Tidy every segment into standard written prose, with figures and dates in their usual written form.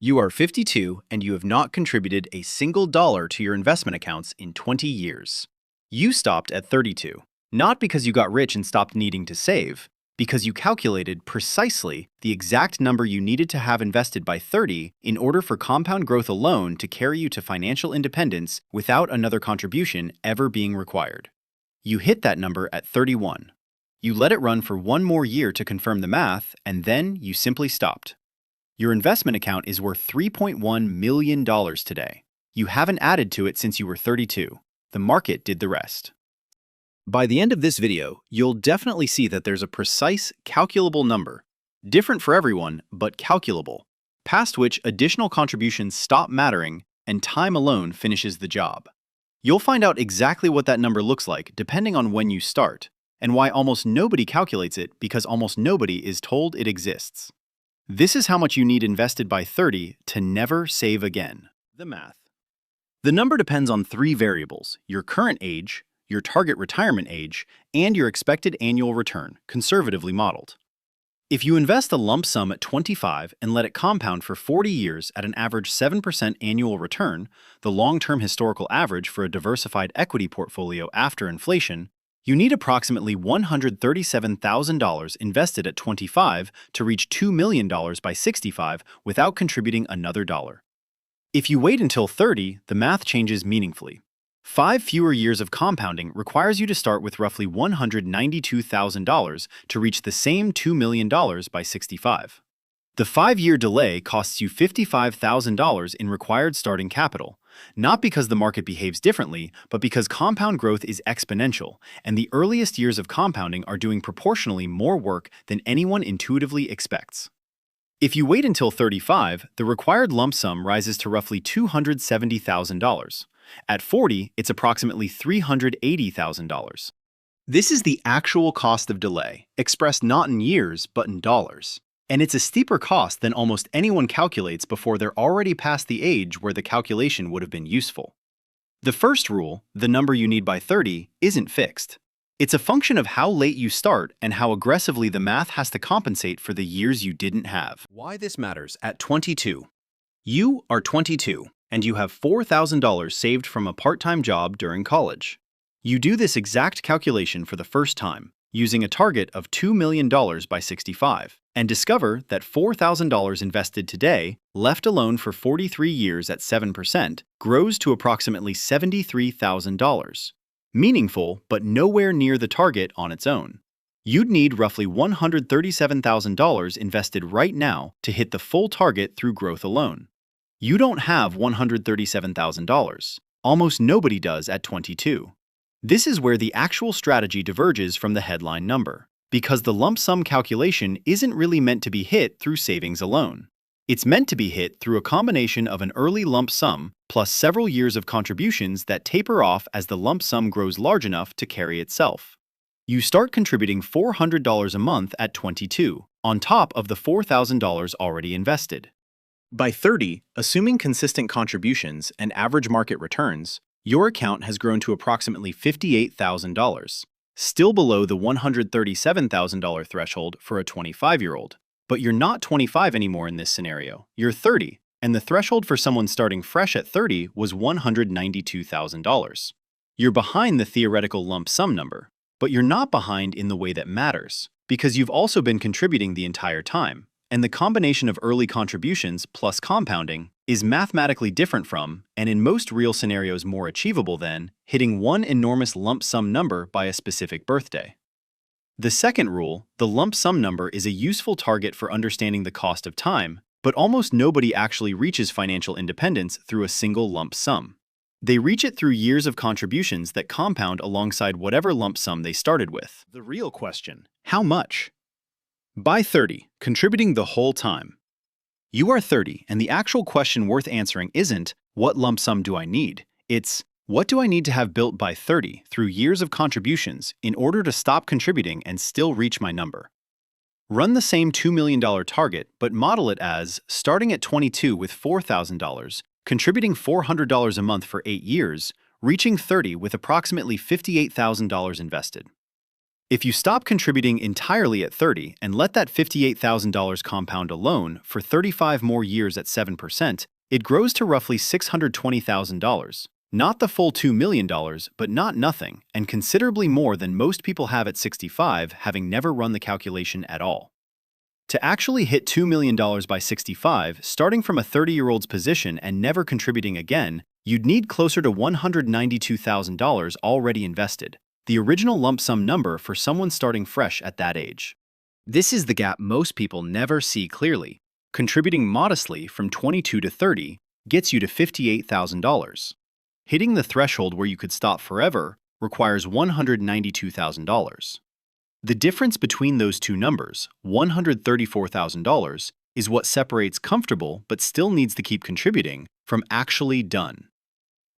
You are 52 and you have not contributed a single dollar to your investment accounts in 20 years. You stopped at 32, not because you got rich and stopped needing to save, because you calculated precisely the exact number you needed to have invested by 30 in order for compound growth alone to carry you to financial independence without another contribution ever being required. You hit that number at 31. You let it run for one more year to confirm the math, and then you simply stopped. Your investment account is worth $3.1 million today. You haven't added to it since you were 32. The market did the rest. By the end of this video, you'll definitely see that there's a precise, calculable number, different for everyone, but calculable, past which additional contributions stop mattering and time alone finishes the job. You'll find out exactly what that number looks like depending on when you start, and why almost nobody calculates it because almost nobody is told it exists. This is how much you need invested by 30 to never save again. The math. The number depends on three variables: your current age, your target retirement age, and your expected annual return, conservatively modeled. If you invest a lump sum at 25 and let it compound for 40 years at an average 7% annual return, the long-term historical average for a diversified equity portfolio after inflation, you need approximately $137,000 invested at 25 to reach $2 million by 65 without contributing another dollar. If you wait until 30, the math changes meaningfully. 5 fewer years of compounding requires you to start with roughly $192,000 to reach the same $2 million by 65. The 5-year delay costs you $55,000 in required starting capital, not because the market behaves differently, but because compound growth is exponential, and the earliest years of compounding are doing proportionally more work than anyone intuitively expects. If you wait until 35, the required lump sum rises to roughly $270,000. At 40, it's approximately $380,000. This is the actual cost of delay, expressed not in years, but in dollars. And it's a steeper cost than almost anyone calculates before they're already past the age where the calculation would have been useful. The first rule, the number you need by 30, isn't fixed. It's a function of how late you start and how aggressively the math has to compensate for the years you didn't have. Why this matters at 22. You are 22, and you have $4,000 saved from a part-time job during college. You do this exact calculation for the first time, using a target of $2 million by 65, and discover that $4,000 invested today, left alone for 43 years at 7%, grows to approximately $73,000. Meaningful, but nowhere near the target on its own. You'd need roughly $137,000 invested right now to hit the full target through growth alone. You don't have $137,000. Almost nobody does at 22. This is where the actual strategy diverges from the headline number, because the lump sum calculation isn't really meant to be hit through savings alone. It's meant to be hit through a combination of an early lump sum plus several years of contributions that taper off as the lump sum grows large enough to carry itself. You start contributing $400 a month at 22, on top of the $4,000 already invested. By 30, assuming consistent contributions and average market returns, your account has grown to approximately $58,000, still below the $137,000 threshold for a 25-year-old. But you're not 25 anymore in this scenario. You're 30, and the threshold for someone starting fresh at 30 was $192,000. You're behind the theoretical lump sum number, but you're not behind in the way that matters, because you've also been contributing the entire time, and the combination of early contributions plus compounding is mathematically different from, and in most real scenarios more achievable than, hitting one enormous lump sum number by a specific birthday. The second rule, the lump sum number, is a useful target for understanding the cost of time, but almost nobody actually reaches financial independence through a single lump sum. They reach it through years of contributions that compound alongside whatever lump sum they started with. The real question: how much? By 30, contributing the whole time. You are 30, and the actual question worth answering isn't, what lump sum do I need? It's, what do I need to have built by 30 through years of contributions in order to stop contributing and still reach my number? Run the same $2 million target, but model it as starting at 22 with $4,000, contributing $400 a month for 8 years, reaching 30 with approximately $58,000 invested. If you stop contributing entirely at 30 and let that $58,000 compound alone for 35 more years at 7%, it grows to roughly $620,000. Not the full $2 million, but not nothing, and considerably more than most people have at 65, having never run the calculation at all. To actually hit $2 million by 65, starting from a 30-year-old's position and never contributing again, you'd need closer to $192,000 already invested, the original lump sum number for someone starting fresh at that age. This is the gap most people never see clearly. Contributing modestly from 22 to 30 gets you to $58,000. Hitting the threshold where you could stop forever requires $192,000. The difference between those two numbers, $134,000, is what separates comfortable but still needs to keep contributing from actually done.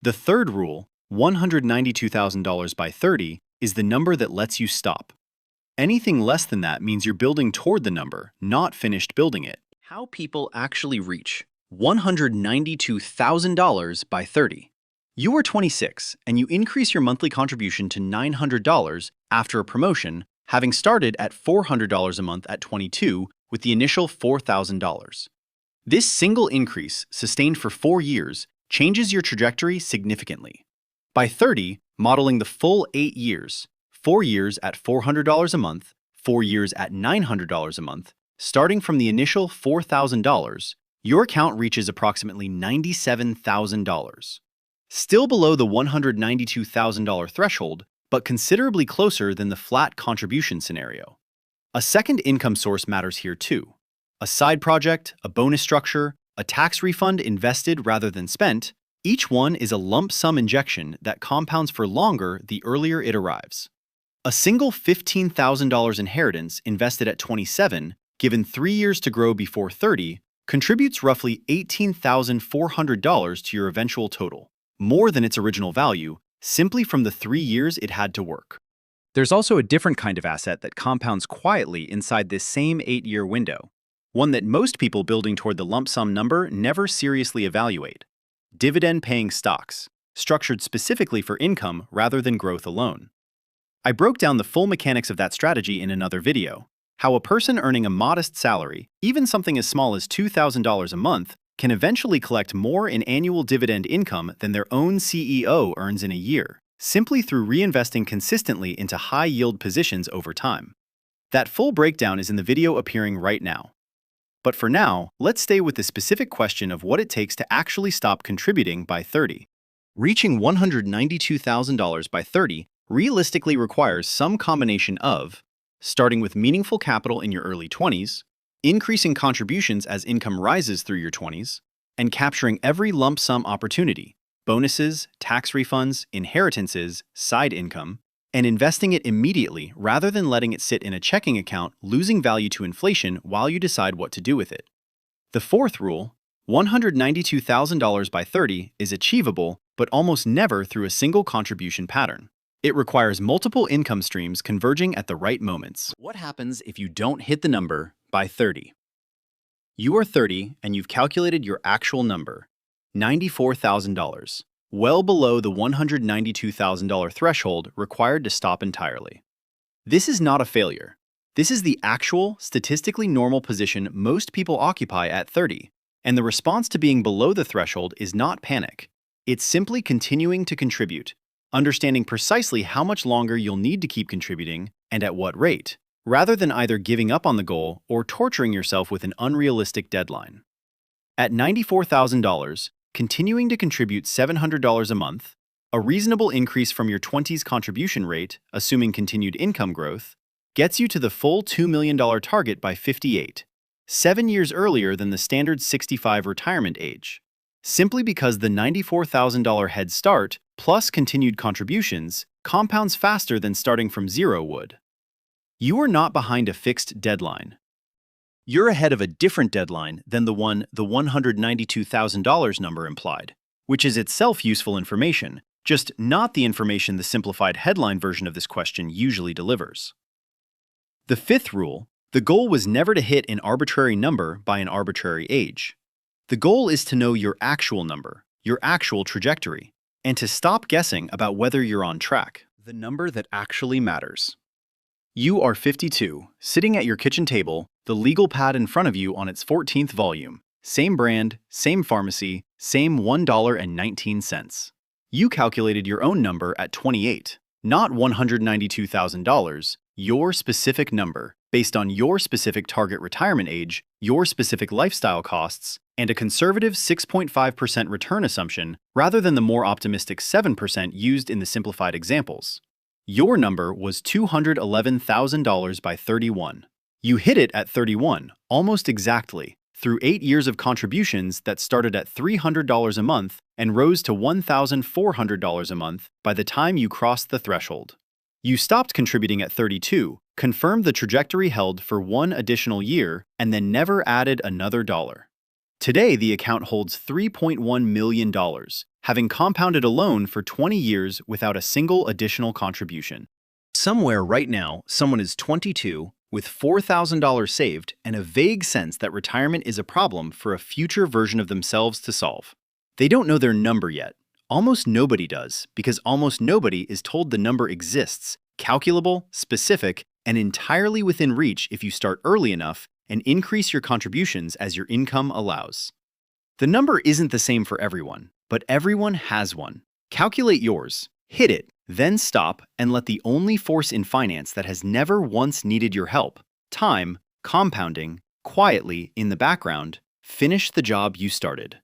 The third rule, $192,000 by 30, is the number that lets you stop. Anything less than that means you're building toward the number, not finished building it. How people actually reach $192,000 by 30. You are 26 and you increase your monthly contribution to $900 after a promotion, having started at $400 a month at 22 with the initial $4,000. This single increase, sustained for 4 years, changes your trajectory significantly. By 30, modeling the full 8 years, 4 years at $400 a month, 4 years at $900 a month, starting from the initial $4,000, your account reaches approximately $97,000. Still below the $192,000 threshold, but considerably closer than the flat contribution scenario. A second income source matters here too. A side project, a bonus structure, a tax refund invested rather than spent, each one is a lump sum injection that compounds for longer the earlier it arrives. A single $15,000 inheritance invested at 27, given 3 years to grow before 30, contributes roughly $18,400 to your eventual total, more than its original value, simply from the 3 years it had to work. There's also a different kind of asset that compounds quietly inside this same 8-year window, one that most people building toward the lump sum number never seriously evaluate. Dividend-paying stocks, structured specifically for income rather than growth alone. I broke down the full mechanics of that strategy in another video, how a person earning a modest salary, even something as small as $2,000 a month, can eventually collect more in annual dividend income than their own CEO earns in a year, simply through reinvesting consistently into high-yield positions over time. That full breakdown is in the video appearing right now. But for now, let's stay with the specific question of what it takes to actually stop contributing by 30. Reaching $192,000 by 30 realistically requires some combination of starting with meaningful capital in your early 20s, increasing contributions as income rises through your 20s, and capturing every lump sum opportunity, bonuses, tax refunds, inheritances, side income, and investing it immediately rather than letting it sit in a checking account, losing value to inflation while you decide what to do with it. The fourth rule, $192,000 by 30, is achievable, but almost never through a single contribution pattern. It requires multiple income streams converging at the right moments. What happens if you don't hit the number by 30? You are 30 and you've calculated your actual number, $94,000. Well below the $192,000 threshold required to stop entirely. This is not a failure. This is the actual, statistically normal position most people occupy at 30, and the response to being below the threshold is not panic. It's simply continuing to contribute, understanding precisely how much longer you'll need to keep contributing and at what rate, rather than either giving up on the goal or torturing yourself with an unrealistic deadline. At $94,000, continuing to contribute $700 a month, a reasonable increase from your 20s contribution rate, assuming continued income growth, gets you to the full $2 million target by 58, 7 years earlier than the standard 65 retirement age. Simply because the $94,000 head start plus continued contributions compounds faster than starting from zero would. You are not behind a fixed deadline. You're ahead of a different deadline than the $192,000 number implied, which is itself useful information, just not the information the simplified headline version of this question usually delivers. The fifth rule, the goal was never to hit an arbitrary number by an arbitrary age. The goal is to know your actual number, your actual trajectory, and to stop guessing about whether you're on track, the number that actually matters. You are 52, sitting at your kitchen table, the legal pad in front of you on its 14th volume. Same brand, same pharmacy, same $1.19. You calculated your own number at 28, not $192,000, your specific number, based on your specific target retirement age, your specific lifestyle costs, and a conservative 6.5% return assumption rather than the more optimistic 7% used in the simplified examples. Your number was $211,000 by 31. You hit it at 31, almost exactly, through 8 years of contributions that started at $300 a month and rose to $1,400 a month by the time you crossed the threshold. You stopped contributing at 32, confirmed the trajectory held for one additional year, and then never added another dollar. Today, the account holds $3.1 million, having compounded alone for 20 years without a single additional contribution. Somewhere right now, someone is 22, with $4,000 saved and a vague sense that retirement is a problem for a future version of themselves to solve. They don't know their number yet. Almost nobody does, because almost nobody is told the number exists, calculable, specific, and entirely within reach if you start early enough and increase your contributions as your income allows. The number isn't the same for everyone, but everyone has one. Calculate yours, hit it, then stop and let the only force in finance that has never once needed your help, time, compounding, quietly in the background, finish the job you started.